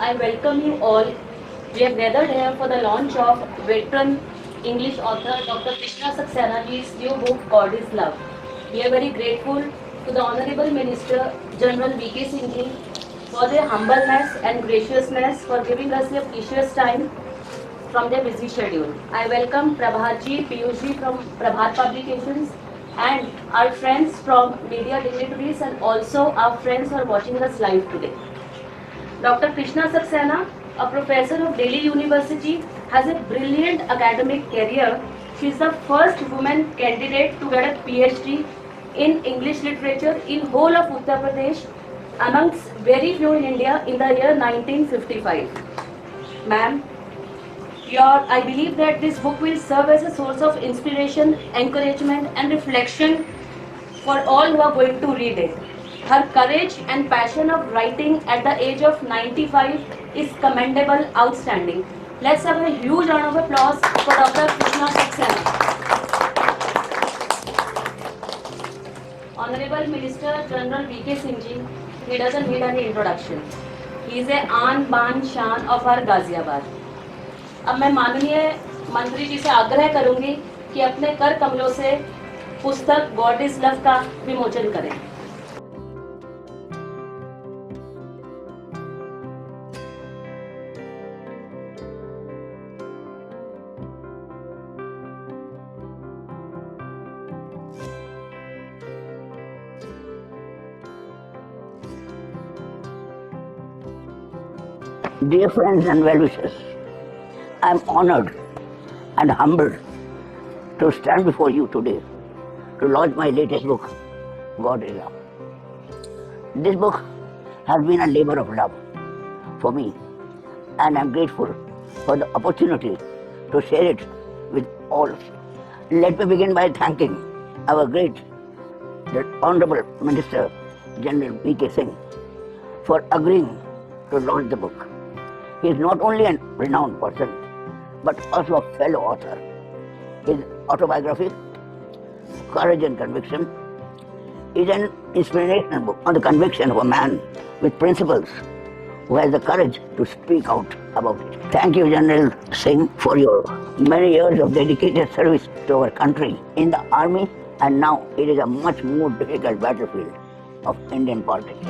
I welcome you all. We have gathered here for the launch of veteran English author Dr. Krishna Saksena's new book, God is Love. We are very grateful to the Honorable Minister General Singh Ji for their humbleness and graciousness for giving us their precious time from their busy schedule. I welcome Prabhat Ji, Piyush Ji from Prabhat Publications and our friends from media dignitaries and also our friends who are watching us live today. Dr. Krishna Saksena, a professor of Delhi University, has a brilliant academic career. She is the first woman candidate to get a PhD in English literature in whole of Uttar Pradesh amongst very few in India in the year 1955. Ma'am, I believe that this book will serve as a source of inspiration, encouragement and reflection for all who are going to read it. Her courage and passion of writing at the age of 95 is commendable, outstanding. Let's have a huge round of applause for Dr. Krishna Saksena. Honorable Minister General Singh Ji, he doesn't need any introduction. He is a आन बान शान of our Ghaziabad. अब मैं माननीय मंत्री जी से आग्रह करूंगी कि अपने कर कमलों से पुस्तक गॉड इज लव का विमोचन करें. Dear friends and well-wishers, I am honored and humbled to stand before you today to launch my latest book, God is Love. This book has been a labor of love for me, and I am grateful for the opportunity to share it with all of you. Let me begin by thanking our great, the Honorable Minister General Singh for agreeing to launch the book. He is not only a renowned person, but also a fellow author. His autobiography, Courage and Conviction, is an inspirational book on the conviction of a man with principles who has the courage to speak out about it. Thank you, General Singh, for your many years of dedicated service to our country in the army, and now it is a much more difficult battlefield of Indian politics.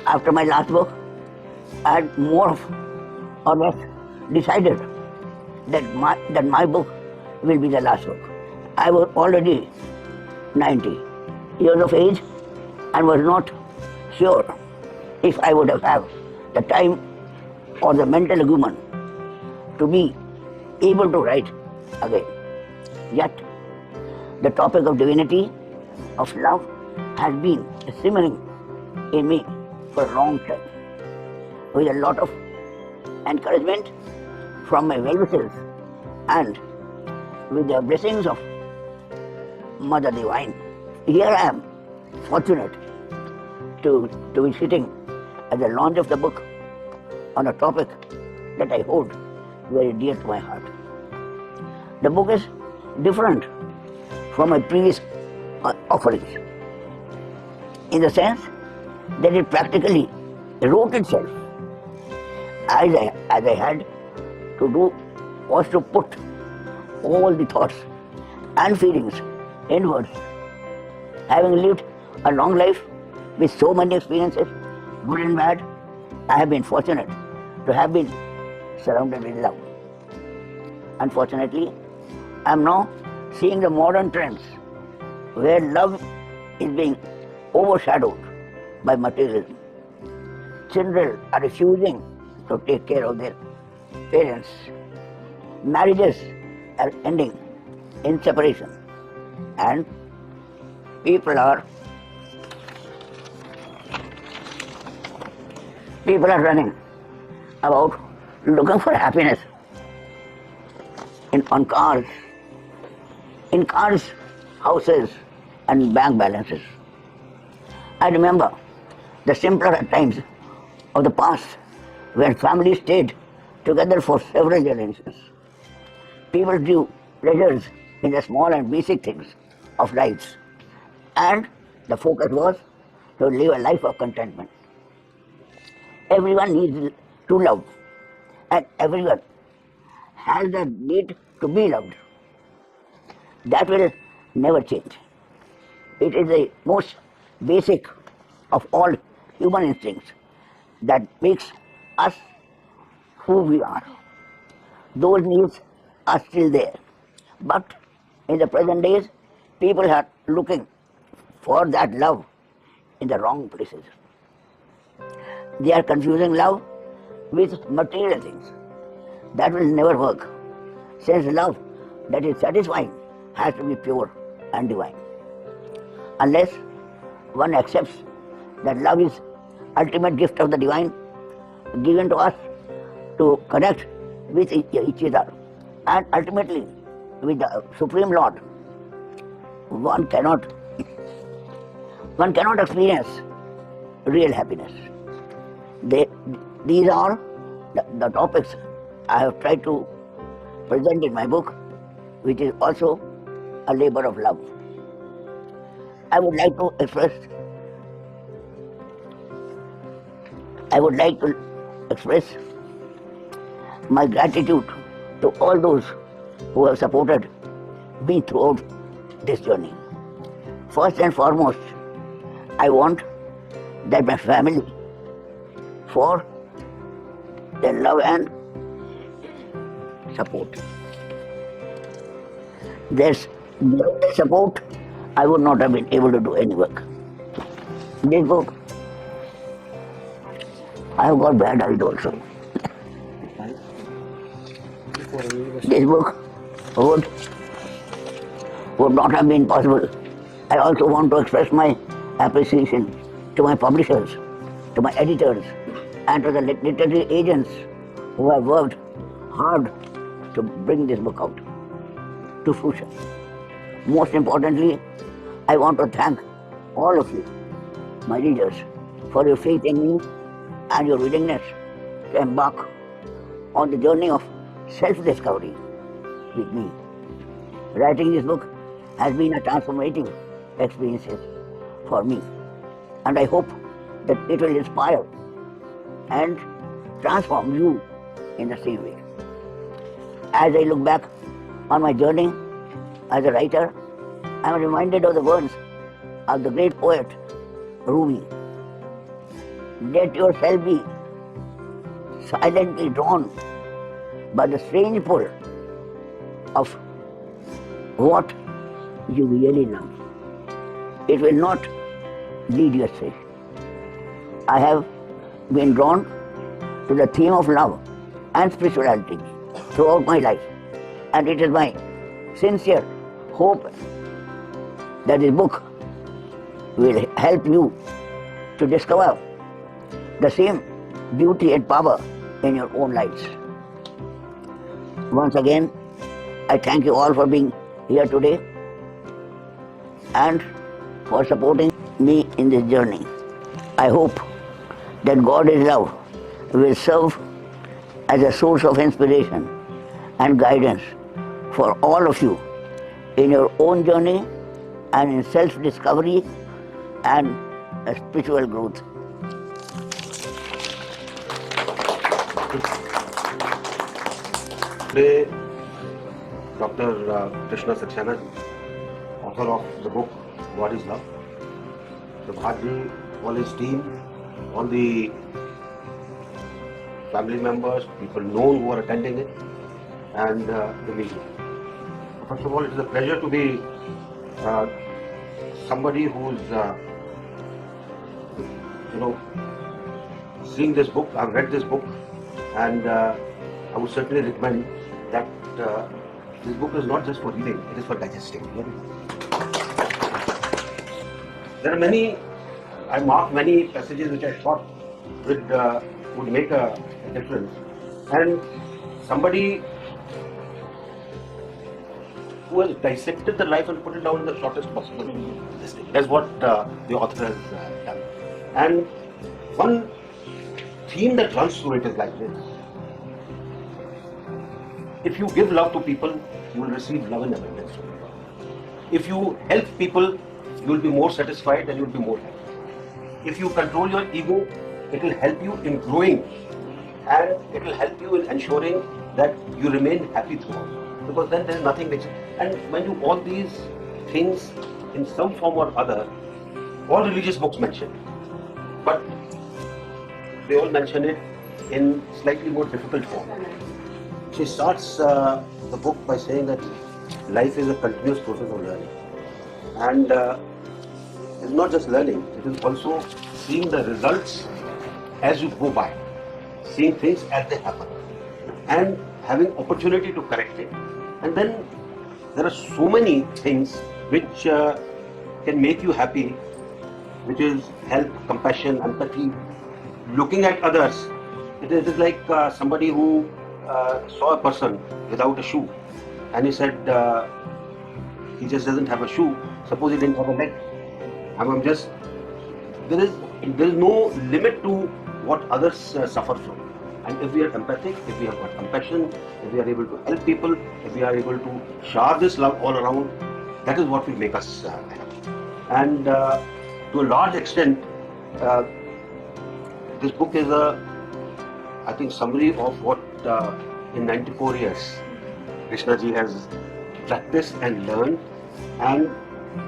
After my last book, I had more or less decided that my book will be the last book. I was already 90 years of age and was not sure if I would have the time or the mental acumen to be able to write again. Yet, the topic of divinity, of love, has been simmering in me for a long time. With a lot of encouragement from my well-wishers and with the blessings of Mother Divine, here I am fortunate to be sitting at the launch of the book on a topic that I hold very dear to my heart. The book is different from my previous offerings in the sense that it practically wrote itself. As I had to do was to put all the thoughts and feelings in words. Having lived a long life with so many experiences, good and bad, I have been fortunate to have been surrounded with love. Unfortunately, I am now seeing the modern trends where love is being overshadowed by materialism. Children are refusing to take care of their parents. Marriages are ending in separation, and people are running about looking for happiness in cars, houses, and bank balances. I remember the simpler times of the past where families stayed together for several generations. People drew pleasures in the small and basic things of life, and the focus was to live a life of contentment. Everyone needs to love, and everyone has the need to be loved. That will never change. It is the most basic of all human instincts that makes us who we are. Those needs are still there. But in the present days, people are looking for that love in the wrong places. They are confusing love with material things. That will never work, since love that is satisfying has to be pure and divine. Unless one accepts that love is ultimate gift of the divine given to us to connect with each other and ultimately with the Supreme Lord, one cannot experience real happiness. These are the topics I have tried to present in my book, which is also a labor of love. I would like to express my gratitude to all those who have supported me throughout this journey. First and foremost, I want that my family, for their love and support. Without their support, I would not have been able to do any work. This book, I have got bad eyes also. This book would not have been possible. I also want to express my appreciation to my publishers, to my editors, and to the literary agents who have worked hard to bring this book out to fruition. Most importantly, I want to thank all of you, my readers, for your faith in me and your willingness to embark on the journey of self-discovery with me. Writing this book has been a transformative experience for me, and I hope that it will inspire and transform you in the same way. As I look back on my journey as a writer, I am reminded of the words of the great poet Rumi. Let yourself be silently drawn by the strange pull of what you really love. It will not lead you astray. I have been drawn to the theme of love and spirituality throughout my life, and it is my sincere hope that this book will help you to discover the same beauty and power in your own lives. Once again, I thank you all for being here today and for supporting me in this journey. I hope that God is love will serve as a source of inspiration and guidance for all of you in your own journey and in self-discovery and spiritual growth. Today, Dr. Krishna Saksena, author of the book What is Love, Prabhat Ji, all his team, all the family members, people known who are attending it, and the media. First of all, it is a pleasure to be somebody who's seeing this book. I've read this book, and I would certainly recommend that this book is not just for reading; it is for digesting. There are many. I marked many passages which I thought would make a difference, and somebody who has dissected the life and put it down in the shortest possible. That's what the author has done. And one theme that runs through it is like this: if you give love to people, you will receive love in abundance. If you help people, you will be more satisfied and you will be more happy. If you control your ego, it will help you in growing, and it will help you in ensuring that you remain happy throughout. Because then there is nothing which, and when you all these things in some form or other, all religious books mention, but they all mention it in slightly more difficult form. She starts the book by saying that life is a continuous process of learning, and it's not just learning, it is also seeing the results as you go by, seeing things as they happen, and having opportunity to correct it. And then there are so many things which can make you happy, which is help, compassion, empathy, looking at others. It is like somebody who saw a person without a shoe, and he said he just doesn't have a shoe. Suppose he didn't have a leg. I'm just there is no limit to what others suffer from. And if we are empathic, if we have got compassion, if we are able to help people, if we are able to shower this love all around, that is what will make us happy. And to a large extent, this book is I think, summary of what in 94 years Krishna Ji has practiced and learned, and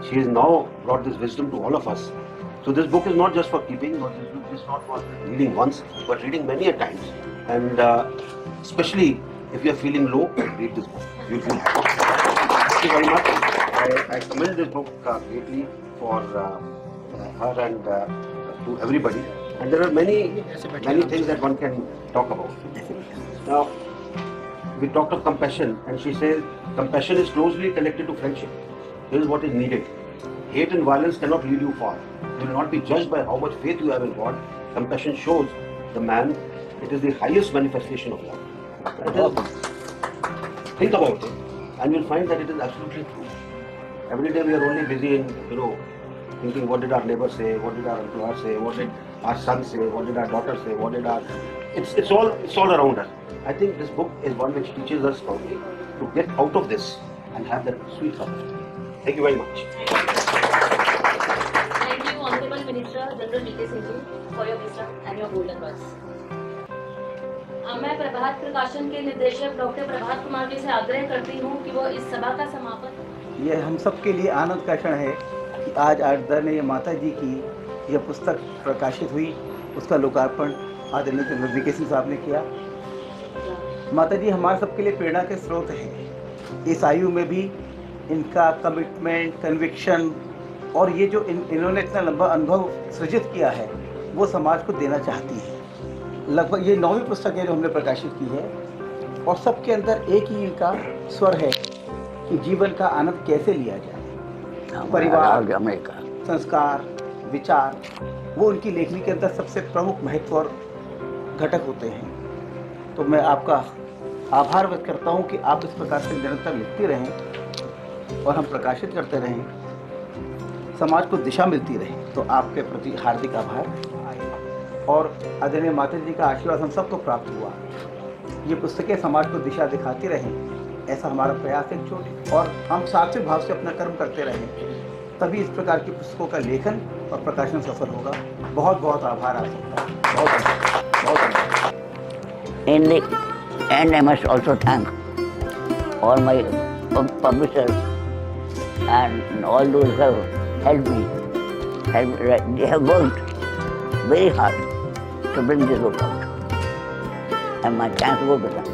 she has now brought this wisdom to all of us. So this book is not just for keeping, but this book is not for reading once, but reading many a times. And especially if you are feeling low, read this book. You'll feel happy. Thank you very much. I commend this book greatly for her and to everybody. And there are many things that one can talk about. Now, we talked of compassion, and she says compassion is closely connected to friendship. This is what is needed. Hate and violence cannot lead you far. You will not be judged by how much faith you have in God. Compassion shows the man it is the highest manifestation of love. Think about it, and you'll find that it is absolutely true. Every day we are only busy in, thinking what did our neighbor say, what did our employer say, what did our son say, what did our daughter say, what did our... It's all around us. I think this book is one which teaches us strongly to get out of this and have that sweet heart. Thank you very much. Thank you, Honorable Minister General Singh Ji, for your wisdom and your golden words. मैं प्रभात प्रकाशन के निर्देशक doctor Prabhat Kumar ji से आग्रह करती हूँ कि वो इस सभा का समापन। ये हम सब के लिए आनंद का क्षण है कि आज आदरणीय माता जी की यह पुस्तक प्रकाशित हुई, उसका लोकार्पण आदरणीय जनरल सिंह साहब ने किया। माता जी हमारे सबके लिए प्रेरणा के स्रोत हैं। इस आयु में भी इनका कमिटमेंट, कन्विक्शन और ये जो इन्होंने इतना लंबा अनुभव सृजित किया है, वो समाज को देना चाहती है। लगभग ये 9वीं पुस्तक है जो हमने प्रकाशित की है, और सबके अंदर एक ही इनका स्वर है कि जीवन का आनंद कैसे लिया जाए। परिवार, संस्कार, विचार, वो उनकी लेखनी के अंदर सबसे प्रमुख महत्व और घटक होते हैं। तो मैं आपका आभार व्यक्त करता हूँ कि आप इस प्रकार से निरंतर लिखते रहें और हम प्रकाशित करते रहें, समाज को दिशा मिलती रहे। तो आपके प्रति हार्दिक आभार। और आदरणीय माता जी का आशीर्वाद हम सबको प्राप्त हुआ। ये पुस्तकें समाज को दिशा दिखाती रहें, ऐसा हमारा प्रयास है छोटे, और हम सात्विक भाव से अपना कर्म करते रहें, तभी इस प्रकार की पुस्तकों का लेखन और प्रकाशन सफल होगा। बहुत बहुत आभार आप सबका। बहुत धन्यवाद। In the end, I must also thank all my publishers and all those who have helped me. They have worked very hard to bring this book out, and my thanks go to them.